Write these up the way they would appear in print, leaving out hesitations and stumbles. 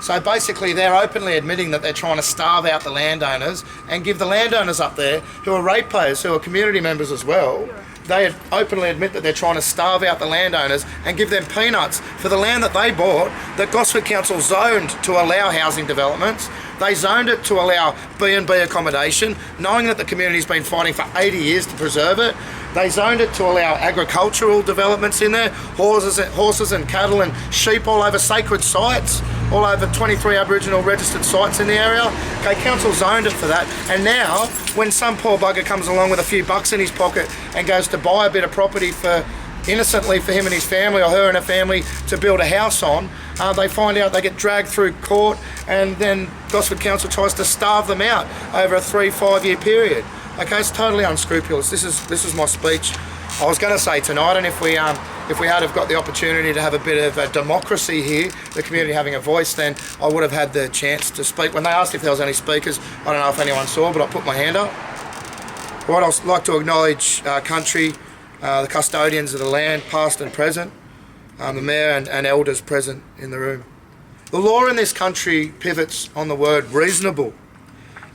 So basically they're openly admitting that they're trying to starve out the landowners and give the landowners up there, who are ratepayers, who are community members as well, they openly admit that they're trying to starve out the landowners and give them peanuts for the land that they bought, that Gosford Council zoned to allow housing developments. They zoned it to allow B&B accommodation, knowing that the community's been fighting for 80 years to preserve it. They zoned it to allow agricultural developments in there, horses and cattle and sheep all over sacred sites, all over 23 Aboriginal registered sites in the area. Okay, council zoned it for that. And now, when some poor bugger comes along with a few bucks in his pocket and goes to buy a bit of property for innocently for him and his family, or her and her family, to build a house on, they find out they get dragged through court, and then Gosford Council tries to starve them out over a 3-5 year period. Okay, it's totally unscrupulous. This is my speech. I was going to say tonight, and if we had have got the opportunity to have a bit of a democracy here, the community having a voice, then I would have had the chance to speak. When they asked if there was any speakers, I don't know if anyone saw, but I put my hand up. Right, I'd like to acknowledge country, the custodians of the land, past and present, the mayor and elders present in the room. The law in this country pivots on the word reasonable.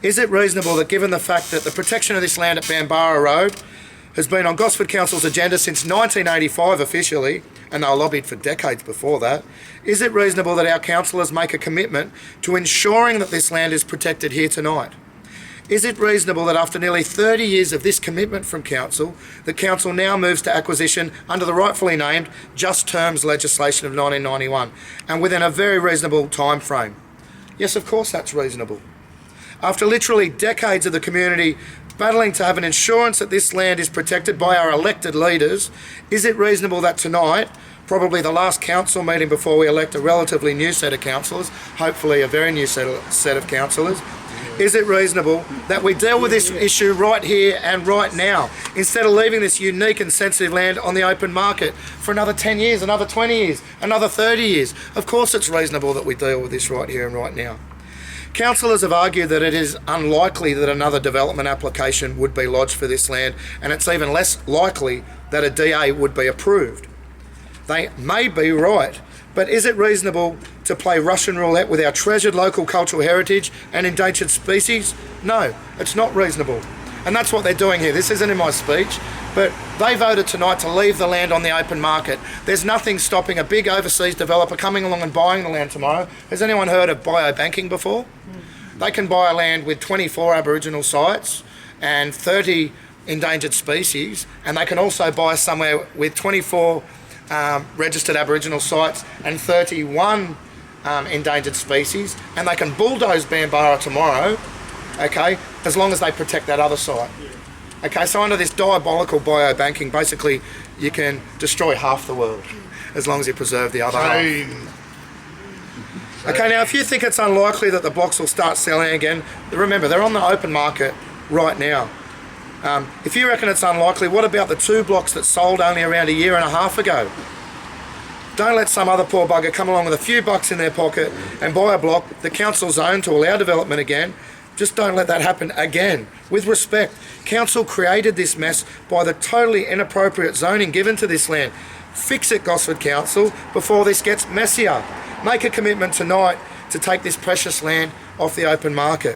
Is it reasonable that, given the fact that the protection of this land at Bambara Road has been on Gosford Council's agenda since 1985 officially, and they were lobbied for decades before that, is it reasonable that our councillors make a commitment to ensuring that this land is protected here tonight? Is it reasonable that after nearly 30 years of this commitment from Council, the Council now moves to acquisition under the rightfully named Just Terms legislation of 1991, and within a very reasonable time frame? Yes, of course that's reasonable. After literally decades of the community battling to have an assurance that this land is protected by our elected leaders, is it reasonable that tonight, probably the last council meeting before we elect a relatively new set of councillors, hopefully a very new set of councillors, is it reasonable that we deal with this issue right here and right now, instead of leaving this unique and sensitive land on the open market for another 10 years, another 20 years, another 30 years? Of course it's reasonable that we deal with this right here and right now. Councillors have argued that it is unlikely that another development application would be lodged for this land, and it's even less likely that a DA would be approved. They may be right, but is it reasonable to play Russian roulette with our treasured local cultural heritage and endangered species? No, it's not reasonable. And that's what they're doing here. This isn't in my speech, but they voted tonight to leave the land on the open market. There's nothing stopping a big overseas developer coming along and buying the land tomorrow. Has anyone heard of biobanking before? They can buy a land with 24 Aboriginal sites and 30 endangered species, and they can also buy somewhere with 24 registered Aboriginal sites and 31 endangered species, and they can bulldoze Bambara tomorrow, okay, as long as they protect that other site. Okay, so under this diabolical biobanking, basically you can destroy half the world as long as you preserve the other half. Okay, now if you think it's unlikely that the blocks will start selling again, remember they're on the open market right now. If you reckon it's unlikely, what about the 2 blocks that sold only around a year and a half ago? Don't let some other poor bugger come along with a few bucks in their pocket and buy a block the council's owned to allow development again. Just don't let that happen again. With respect, council created this mess by the totally inappropriate zoning given to this land. Fix it, Gosford Council, before this gets messier. Make a commitment tonight to take this precious land off the open market.